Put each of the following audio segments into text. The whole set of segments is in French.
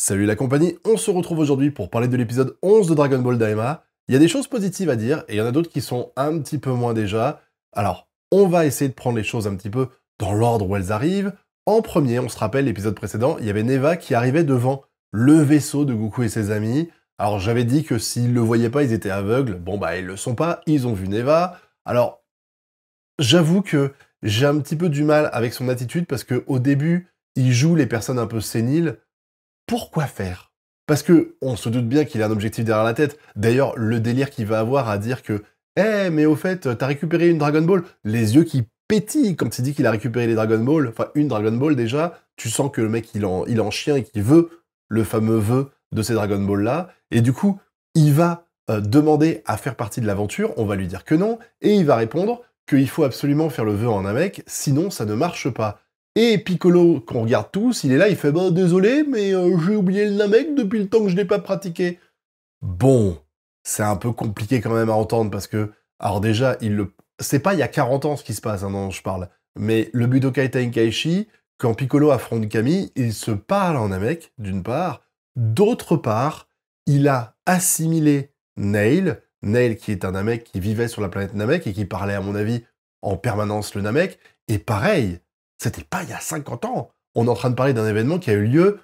Salut la compagnie, on se retrouve aujourd'hui pour parler de l'épisode 11 de Dragon Ball Daima. Il y a des choses positives à dire et il y en a d'autres qui sont un petit peu moins déjà. Alors, on va essayer de prendre les choses un petit peu dans l'ordre où elles arrivent. En premier, on se rappelle l'épisode précédent, il y avait Neva qui arrivait devant le vaisseau de Goku et ses amis. Alors j'avais dit que s'ils le voyaient pas, ils étaient aveugles. Bon bah ils le sont pas, ils ont vu Neva. Alors, j'avoue que j'ai un petit peu du mal avec son attitude parce que au début, il joue les personnes un peu séniles. Pourquoi faire? Parce que on se doute bien qu'il a un objectif derrière la tête. D'ailleurs, le délire qu'il va avoir à dire que «Eh, mais au fait, t'as récupéré une Dragon Ball», les yeux qui pétillent quand il dit qu'il a récupéré les Dragon Ball, enfin une Dragon Ball déjà, tu sens que le mec il est en chien et qu'il veut le fameux vœu de ces Dragon Ball là, et du coup, il va demander à faire partie de l'aventure, on va lui dire que non, et il va répondre qu'il faut absolument faire le vœu en Namek, sinon ça ne marche pas. Et Piccolo, qu'on regarde tous, il est là, il fait «Bah désolé, mais j'ai oublié le Namek depuis le temps que je l'ai pas pratiqué». Bon, c'est un peu compliqué quand même à entendre parce que, alors déjà, c'est pas il y a 40 ans ce qui se passe, hein, dont je parle, mais le Budokai Tenkaichi, quand Piccolo affronte Kami, il se parle en Namek, d'une part, d'autre part, il a assimilé Nail, Nail qui est un Namek qui vivait sur la planète Namek et qui parlait, à mon avis, en permanence le Namek, et pareil, c'était pas il y a 50 ans. On est en train de parler d'un événement qui a eu lieu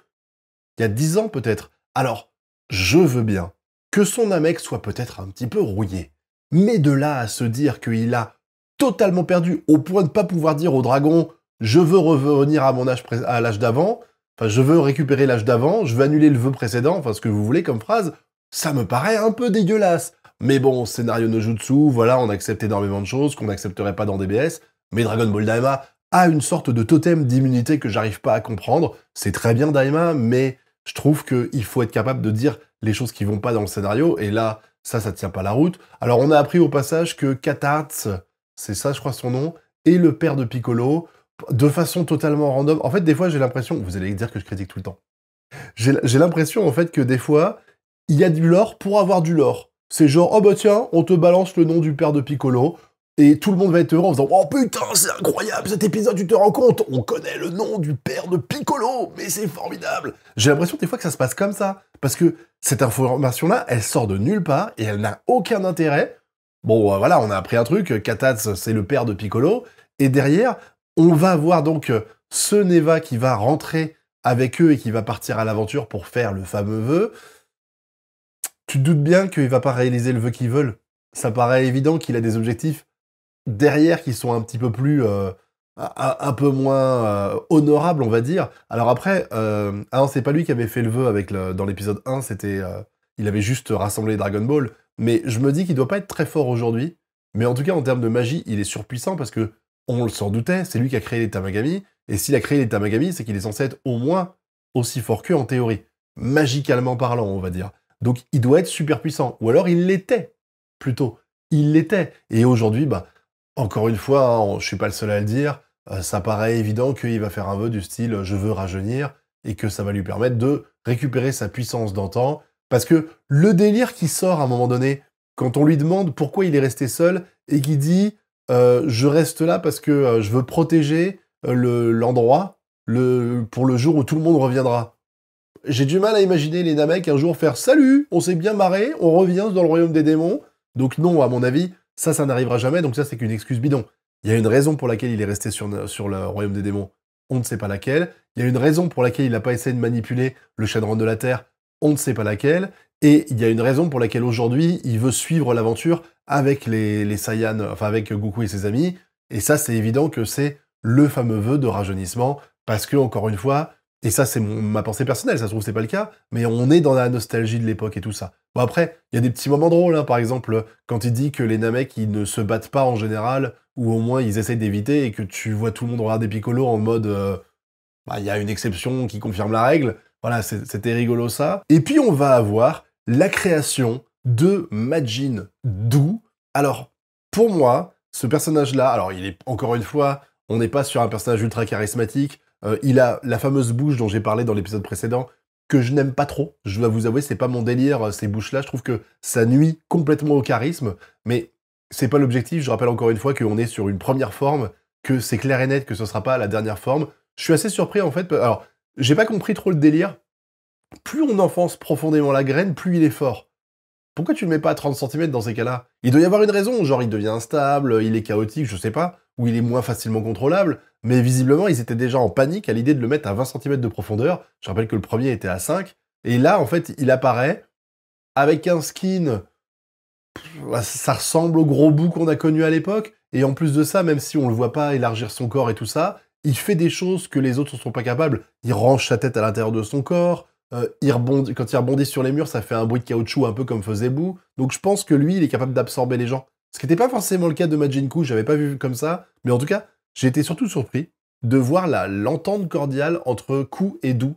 il y a 10 ans peut-être. Alors, je veux bien que son Namek soit peut-être un petit peu rouillé. Mais de là à se dire qu'il a totalement perdu au point de ne pas pouvoir dire au dragon «Je veux revenir à mon âge à l'âge d'avant», enfin «Je veux récupérer l'âge d'avant», «Je veux annuler le vœu précédent», enfin ce que vous voulez comme phrase, ça me paraît un peu dégueulasse. Mais bon, scénario no jutsu, voilà, on accepte énormément de choses qu'on n'accepterait pas dans DBS, mais Dragon Ball Daima a une sorte de totem d'immunité que j'arrive pas à comprendre. C'est très bien Daima, mais je trouve qu'il faut être capable de dire les choses qui vont pas dans le scénario, et là, ça tient pas la route. Alors on a appris au passage que Katarz, c'est ça je crois son nom, est le père de Piccolo, de façon totalement random. En fait, des fois j'ai l'impression, vous allez dire que je critique tout le temps, j'ai l'impression en fait que des fois, il y a du lore pour avoir du lore. C'est genre, oh bah tiens, on te balance le nom du père de Piccolo, et tout le monde va être heureux en faisant «Oh putain, c'est incroyable cet épisode, tu te rends compte? On connaît le nom du père de Piccolo, mais c'est formidable!» J'ai l'impression des fois que ça se passe comme ça, parce que cette information-là, elle sort de nulle part, et elle n'a aucun intérêt. Bon, voilà, on a appris un truc, Katatz, c'est le père de Piccolo, et derrière, on va voir donc ce Neva qui va rentrer avec eux et qui va partir à l'aventure pour faire le fameux vœu. Tu te doutes bien qu'il va pas réaliser le vœu qu'ils veulent. Ça paraît évident qu'il a des objectifs derrière qui sont un petit peu plus, un peu moins honorables, on va dire. Alors après, ah non, c'est pas lui qui avait fait le vœu avec dans l'épisode 1, c'était, il avait juste rassemblé les Dragon Ball. Mais je me dis qu'il doit pas être très fort aujourd'hui. Mais en tout cas, en termes de magie, il est surpuissant parce que on le s'en doutait, c'est lui qui a créé les Tamagami. Et s'il a créé les Tamagami, c'est qu'il est censé être au moins aussi fort qu'eux en théorie. Magicalement parlant, on va dire. Donc il doit être super puissant. Ou alors il l'était, plutôt. Il l'était. Et aujourd'hui, bah, encore une fois, hein, je suis pas le seul à le dire, ça paraît évident qu'il va faire un vœu du style «je veux rajeunir» et que ça va lui permettre de récupérer sa puissance d'antan. Parce que le délire qui sort à un moment donné, quand on lui demande pourquoi il est resté seul et qu'il dit «Je reste là parce que je veux protéger l'endroit pour le jour où tout le monde reviendra». J'ai du mal à imaginer les Namek un jour faire «Salut, on s'est bien marré, on revient dans le royaume des démons». Donc non, à mon avis, ça n'arrivera jamais, donc ça, c'est qu'une excuse bidon. Il y a une raison pour laquelle il est resté sur le royaume des démons, on ne sait pas laquelle. Il y a une raison pour laquelle il n'a pas essayé de manipuler le Shenron de la Terre, on ne sait pas laquelle. Et il y a une raison pour laquelle aujourd'hui, il veut suivre l'aventure avec les Saiyans, enfin avec Goku et ses amis. Et ça, c'est évident que c'est le fameux vœu de rajeunissement, parce que, encore une fois, et ça, c'est ma pensée personnelle, ça se trouve, c'est pas le cas, mais on est dans la nostalgie de l'époque et tout ça. Bon, après, il y a des petits moments drôles, hein, par exemple, quand il dit que les Namek, ils ne se battent pas en général, ou au moins ils essayent d'éviter, et que tu vois tout le monde regarder Piccolo en mode bah, il y a une exception qui confirme la règle. Voilà, c'était rigolo ça. Et puis on va avoir la création de Majin Buu. Alors, pour moi, ce personnage-là, alors il est, encore une fois, on n'est pas sur un personnage ultra charismatique, il a la fameuse bouche dont j'ai parlé dans l'épisode précédent, que je n'aime pas trop. Je dois vous avouer, c'est pas mon délire, ces bouches-là. Je trouve que ça nuit complètement au charisme, mais c'est pas l'objectif. Je rappelle encore une fois qu'on est sur une première forme, que c'est clair et net que ce sera pas la dernière forme. Je suis assez surpris, en fait. Alors, j'ai pas compris trop le délire. plus on enfonce profondément la graine, plus il est fort. Pourquoi tu le mets pas à 30 centimètres dans ces cas-là? Il doit y avoir une raison, genre il devient instable, il est chaotique, je sais pas, ou il est moins facilement contrôlable, mais visiblement ils étaient déjà en panique à l'idée de le mettre à 20 centimètres de profondeur. Je rappelle que le premier était à 5, et là en fait il apparaît avec un skin, ça ressemble au gros bout qu'on a connu à l'époque, et en plus de ça, même si on le voit pas élargir son corps et tout ça, il fait des choses que les autres ne sont pas capables. Il range sa tête à l'intérieur de son corps, quand il rebondit sur les murs, ça fait un bruit de caoutchouc un peu comme faisait Boo. Donc je pense que lui, il est capable d'absorber les gens. Ce qui n'était pas forcément le cas de Majin Buu, j'avais pas vu comme ça, mais en tout cas, j'ai été surtout surpris de voir l'entente cordiale entre Ku et Du.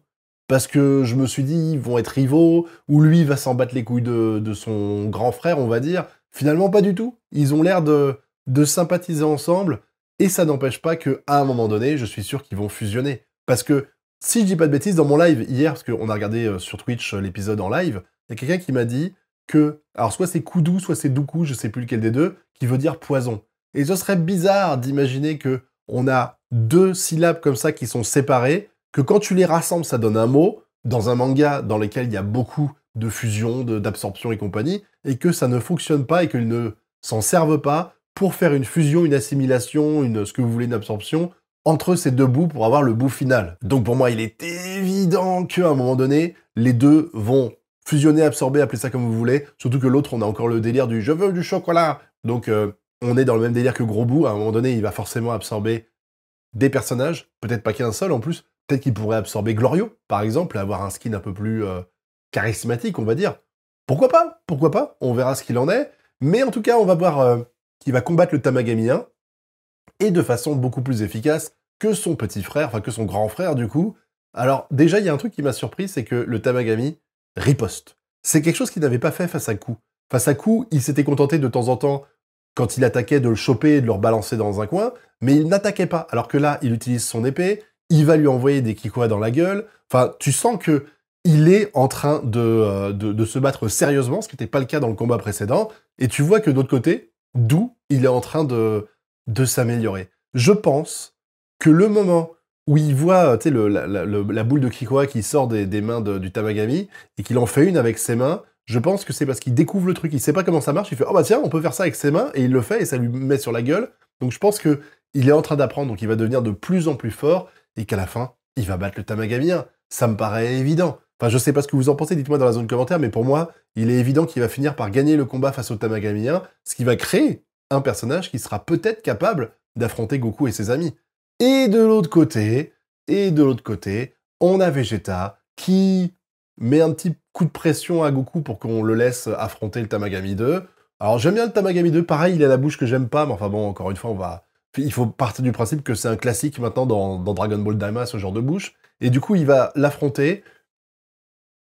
Parce que je me suis dit, ils vont être rivaux, ou lui va s'en battre les couilles de son grand frère, on va dire. Finalement, pas du tout. Ils ont l'air de sympathiser ensemble, et ça n'empêche pas qu'à un moment donné, je suis sûr qu'ils vont fusionner. Parce que, si je dis pas de bêtises, dans mon live hier, parce qu'on a regardé sur Twitch l'épisode en live, il y a quelqu'un qui m'a dit que, alors soit c'est Kudu, soit c'est Dooku, je sais plus lequel des deux, qui veut dire poison. Et ce serait bizarre d'imaginer que on a deux syllabes comme ça qui sont séparées, que quand tu les rassembles, ça donne un mot, dans un manga dans lequel il y a beaucoup de fusion, d'absorption et compagnie, et que ça ne fonctionne pas et qu'ils ne s'en servent pas pour faire une fusion, une assimilation, ce que vous voulez, une absorption, entre ces deux bouts pour avoir le bout final. Donc pour moi, il est évident qu'à un moment donné, les deux vont fusionner, absorber, appelez ça comme vous voulez, surtout que l'autre, on a encore le délire du « je veux du chocolat ». Donc on est dans le même délire que Gros Bout, à un moment donné, il va forcément absorber des personnages, peut-être pas qu'un seul en plus, peut-être qu'il pourrait absorber Glorio, par exemple, et avoir un skin un peu plus charismatique, on va dire. Pourquoi pas? Pourquoi pas? On verra ce qu'il en est. Mais en tout cas, on va voir qu'il va combattre le Tamagami 1, et de façon beaucoup plus efficace que son petit frère, enfin que son grand frère du coup. Alors déjà, il y a un truc qui m'a surpris, c'est que le Tamagami riposte. C'est quelque chose qu'il n'avait pas fait face à Ku. Face à Ku, il s'était contenté de temps en temps, quand il attaquait, de le choper et de le rebalancer dans un coin, mais il n'attaquait pas. Alors que là, il utilise son épée, il va lui envoyer des kikoas dans la gueule. Enfin, tu sens que il est en train de se battre sérieusement, ce qui n'était pas le cas dans le combat précédent. Et tu vois que d'autre côté, Du, il est en train de s'améliorer. Je pense que le moment où il voit la boule de Kikoa qui sort des mains du Tamagami et qu'il en fait une avec ses mains, je pense que c'est parce qu'il découvre le truc, il sait pas comment ça marche, il fait « Oh bah tiens, on peut faire ça avec ses mains » et il le fait et ça lui met sur la gueule. Donc je pense que il est en train d'apprendre, donc il va devenir de plus en plus fort et qu'à la fin, il va battre le Tamagami 1. Ça me paraît évident. Enfin, je sais pas ce que vous en pensez, dites-moi dans la zone commentaire, mais pour moi, il est évident qu'il va finir par gagner le combat face au Tamagami 1, ce qui va créer un personnage qui sera peut-être capable d'affronter Goku et ses amis. Et de l'autre côté, on a Vegeta qui met un petit coup de pression à Goku pour qu'on le laisse affronter le Tamagami 2. Alors j'aime bien le Tamagami 2, pareil, il a la bouche que j'aime pas, mais enfin bon, encore une fois, il faut partir du principe que c'est un classique maintenant dans Dragon Ball Daima, ce genre de bouche. Et du coup, il va l'affronter,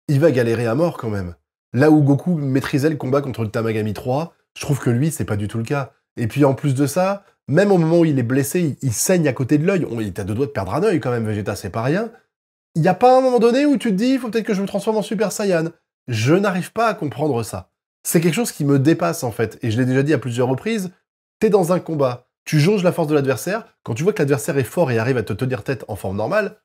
il va galérer à mort quand même. Là où Goku maîtrisait le combat contre le Tamagami 3, je trouve que lui, c'est pas du tout le cas. Et puis en plus de ça, même au moment où il est blessé, il saigne à côté de l'œil. Il t'a deux doigts de perdre un œil quand même, Vegeta, c'est pas rien. Il n'y a pas un moment donné où tu te dis, il faut peut-être que je me transforme en Super Saiyan. Je n'arrive pas à comprendre ça. C'est quelque chose qui me dépasse en fait, et je l'ai déjà dit à plusieurs reprises, t'es dans un combat, tu jauges la force de l'adversaire, quand tu vois que l'adversaire est fort et arrive à te tenir tête en forme normale,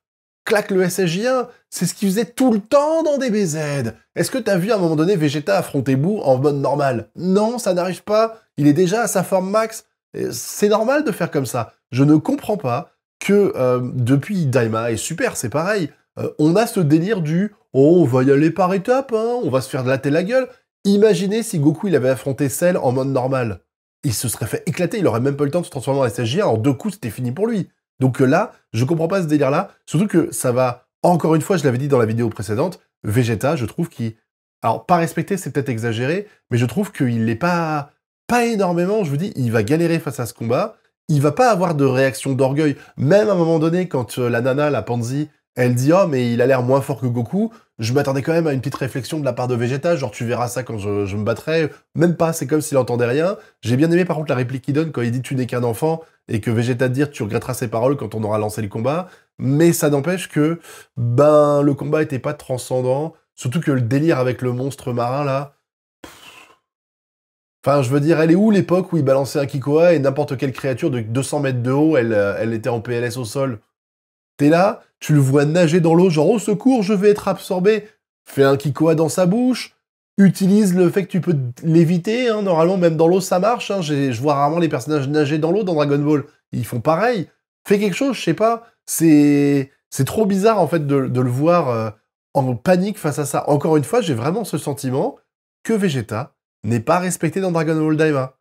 claque le SSJ1, c'est ce qu'il faisait tout le temps dans DBZ. Est-ce que t'as vu à un moment donné Vegeta affronter Boo en mode normal? Non, ça n'arrive pas, il est déjà à sa forme max, c'est normal de faire comme ça. Je ne comprends pas que depuis Daima et Super, c'est pareil, on a ce délire du « Oh, on va y aller par étapes, hein, on va se faire latter la gueule ». Imaginez si Goku il avait affronté Cell en mode normal. Il se serait fait éclater, il aurait même pas eu le temps de se transformer en SSJ1, en 2 coups c'était fini pour lui. Donc là, je comprends pas ce délire-là, surtout que ça va, encore une fois, je l'avais dit dans la vidéo précédente, Vegeta, je trouve qu'il... Alors, pas respecté, c'est peut-être exagéré, mais je trouve qu'il n'est pas énormément, je vous dis, il va galérer face à ce combat, il va pas avoir de réaction d'orgueil, même à un moment donné, quand la nana, la Pansy, elle dit « Oh, mais il a l'air moins fort que Goku », je m'attendais quand même à une petite réflexion de la part de Vegeta, genre « Tu verras ça quand je me battrai », même pas, c'est comme s'il entendait rien. J'ai bien aimé par contre la réplique qu'il donne quand il dit « Tu n'es qu'un enfant », et que Vegeta te dire « Tu regretteras ses paroles quand on aura lancé le combat », mais ça n'empêche que, le combat était pas transcendant, surtout que le délire avec le monstre marin, là... Enfin, je veux dire, elle est où l'époque où il balançait un Kikoa et n'importe quelle créature de 200 mètres de haut, elle était en PLS au sol? T'es là, tu le vois nager dans l'eau, genre « Au secours, je vais être absorbé !» fait un Kikoa dans sa bouche, utilise le fait que tu peux l'éviter, hein, normalement même dans l'eau ça marche, hein, je vois rarement les personnages nager dans l'eau dans Dragon Ball, ils font pareil. Fais quelque chose, je sais pas, c'est trop bizarre en fait de le voir en panique face à ça. Encore une fois, j'ai vraiment ce sentiment que Vegeta n'est pas respecté dans Dragon Ball Daima.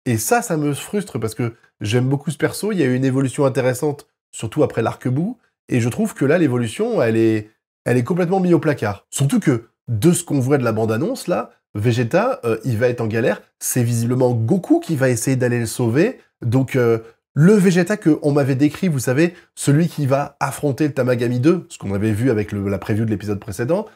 Et ça me frustre parce que j'aime beaucoup ce perso, il y a eu une évolution intéressante, surtout après l'arc-bout, et je trouve que là, l'évolution, elle est complètement mise au placard. Surtout que, de ce qu'on voit de la bande-annonce, là, Vegeta, il va être en galère, c'est visiblement Goku qui va essayer d'aller le sauver, donc le Vegeta qu'on m'avait décrit, vous savez, celui qui va affronter le Tamagami 2, ce qu'on avait vu avec la preview de l'épisode précédent,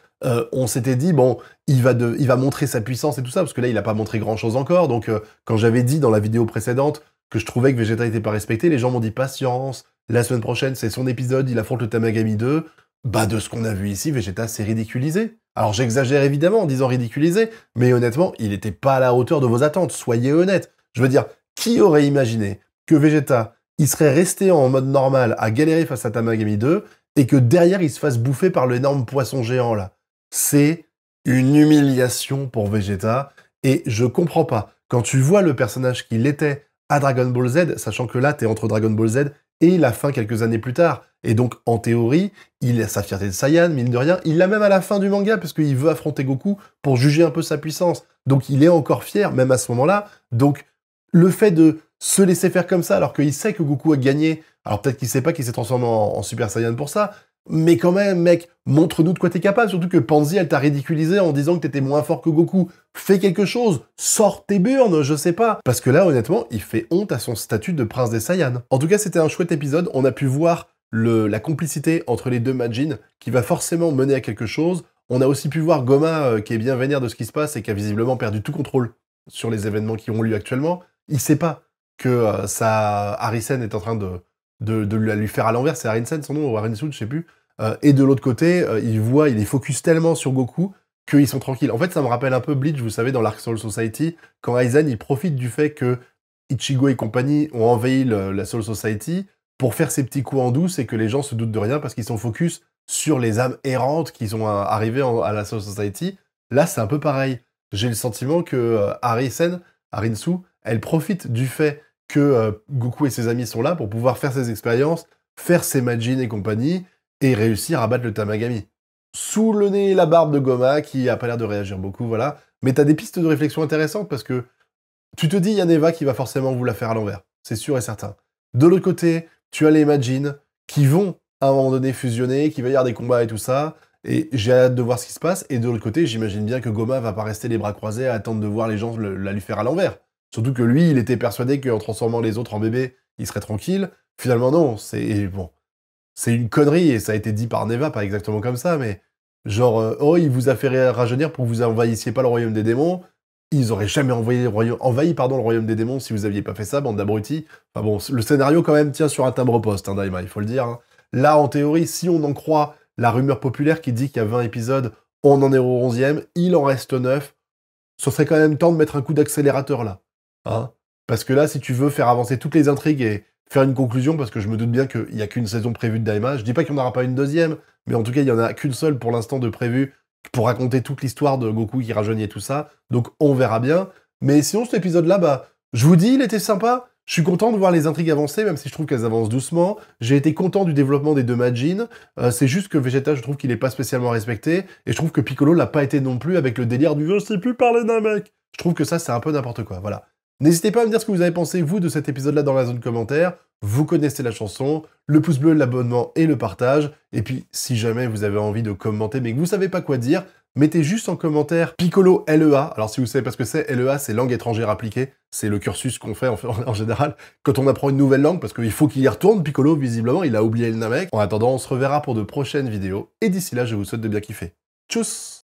on s'était dit, bon, il va montrer sa puissance et tout ça, parce que là, il n'a pas montré grand-chose encore, donc quand j'avais dit dans la vidéo précédente que je trouvais que Vegeta n'était pas respecté, les gens m'ont dit, patience, la semaine prochaine, c'est son épisode, il affronte le Tamagami 2, bah de ce qu'on a vu ici, Vegeta s'est ridiculisé. Alors j'exagère évidemment en disant ridiculisé, mais honnêtement, il n'était pas à la hauteur de vos attentes, soyez honnêtes. Je veux dire, qui aurait imaginé que Vegeta, il serait resté en mode normal à galérer face à Tamagami 2, et que derrière, il se fasse bouffer par l'énorme poisson géant, là. C'est une humiliation pour Vegeta, et je comprends pas. Quand tu vois le personnage qu'il était à Dragon Ball Z, sachant que là, t'es entre Dragon Ball Z et la fin quelques années plus tard, et donc, en théorie, il a sa fierté de Saiyan, mine de rien, il l'a même à la fin du manga, parce qu'il veut affronter Goku pour juger un peu sa puissance. Donc, il est encore fier, même à ce moment-là. Donc, le fait de se laisser faire comme ça, alors qu'il sait que Goku a gagné, alors peut-être qu'il sait pas qu'il s'est transformé en Super Saiyan pour ça, mais quand même, mec, montre-nous de quoi t'es capable, surtout que Pansy, elle t'a ridiculisé en disant que t'étais moins fort que Goku. Fais quelque chose, sors tes burnes, je sais pas. Parce que là, honnêtement, il fait honte à son statut de prince des Saiyans. En tout cas, c'était un chouette épisode, on a pu voir la complicité entre les deux Majin, qui va forcément mener à quelque chose. On a aussi pu voir Goma, qui est bien vénère de ce qui se passe et qui a visiblement perdu tout contrôle sur les événements qui ont lieu actuellement. Il sait pas que Harisen est en train de lui faire à l'envers, c'est Harisen son nom, ou Harinsun, je sais plus. Et de l'autre côté, il est focus tellement sur Goku qu'ils sont tranquilles. En fait, ça me rappelle un peu Bleach, vous savez, dans l'Arc Soul Society, quand Aizen, il profite du fait que Ichigo et compagnie ont envahi la Soul Society pour faire ses petits coups en douce et que les gens se doutent de rien parce qu'ils sont focus sur les âmes errantes qui sont arrivées à la Soul Society. Là, c'est un peu pareil. J'ai le sentiment que Harinsu, elle profite du fait que Goku et ses amis sont là pour pouvoir faire ses expériences, faire ses Majin et compagnie, et réussir à battre le Tamagami. Sous le nez et la barbe de Goma, qui a pas l'air de réagir beaucoup, voilà. Mais t'as des pistes de réflexion intéressantes parce que tu te dis, il y a Neva qui va forcément vous la faire à l'envers. C'est sûr et certain. De l'autre côté, tu as les Majin qui vont à un moment donné fusionner, qui va y avoir des combats et tout ça. Et j'ai hâte de voir ce qui se passe. Et de l'autre côté, j'imagine bien que Goma va pas rester les bras croisés à attendre de voir les gens la lui faire à l'envers. Surtout que lui, il était persuadé qu'en transformant les autres en bébés, il serait tranquille. Finalement, non. C'est une connerie, et ça a été dit par Neva, pas exactement comme ça, mais genre, oh, il vous a fait rajeunir pour que vous envahissiez pas le royaume des démons. Ils auraient jamais envahi le royaume des démons si vous aviez pas fait ça, bande d'abrutis. Enfin bon, le scénario quand même tient sur un timbre-poste, hein, Daima, il faut le dire. Hein. Là, en théorie, si on en croit la rumeur populaire qui dit qu'il y a 20 épisodes, on en est au 11e, il en reste 9. Ce serait quand même temps de mettre un coup d'accélérateur là. Hein, parce que là, si tu veux faire avancer toutes les intrigues et faire une conclusion, parce que je me doute bien qu'il n'y a qu'une saison prévue de Daima, je dis pas qu'il n'y en aura pas une deuxième, mais en tout cas, il n'y en a qu'une seule pour l'instant de prévue pour raconter toute l'histoire de Goku qui rajeunit et tout ça, donc on verra bien. Mais sinon, cet épisode-là, bah, je vous dis, il était sympa. Je suis content de voir les intrigues avancer, même si je trouve qu'elles avancent doucement. J'ai été content du développement des deux Majin. C'est juste que Vegeta, je trouve qu'il est pas spécialement respecté, et je trouve que Piccolo l'a pas été non plus avec le délire du « je sais plus parler d'un mec ». Je trouve que ça, c'est un peu n'importe quoi, voilà. N'hésitez pas à me dire ce que vous avez pensé, vous, de cet épisode-là dans la zone commentaire. Vous connaissez la chanson, le pouce bleu, l'abonnement et le partage. Et puis, si jamais vous avez envie de commenter, mais que vous savez pas quoi dire, mettez juste en commentaire Piccolo LEA. Alors, si vous savez pas ce que c'est, LEA, c'est langue étrangère appliquée. C'est le cursus qu'on fait en général quand on apprend une nouvelle langue, parce qu'il faut qu'il y retourne, Piccolo, visiblement, il a oublié le Namek. En attendant, on se reverra pour de prochaines vidéos. Et d'ici là, je vous souhaite de bien kiffer. Tchuss!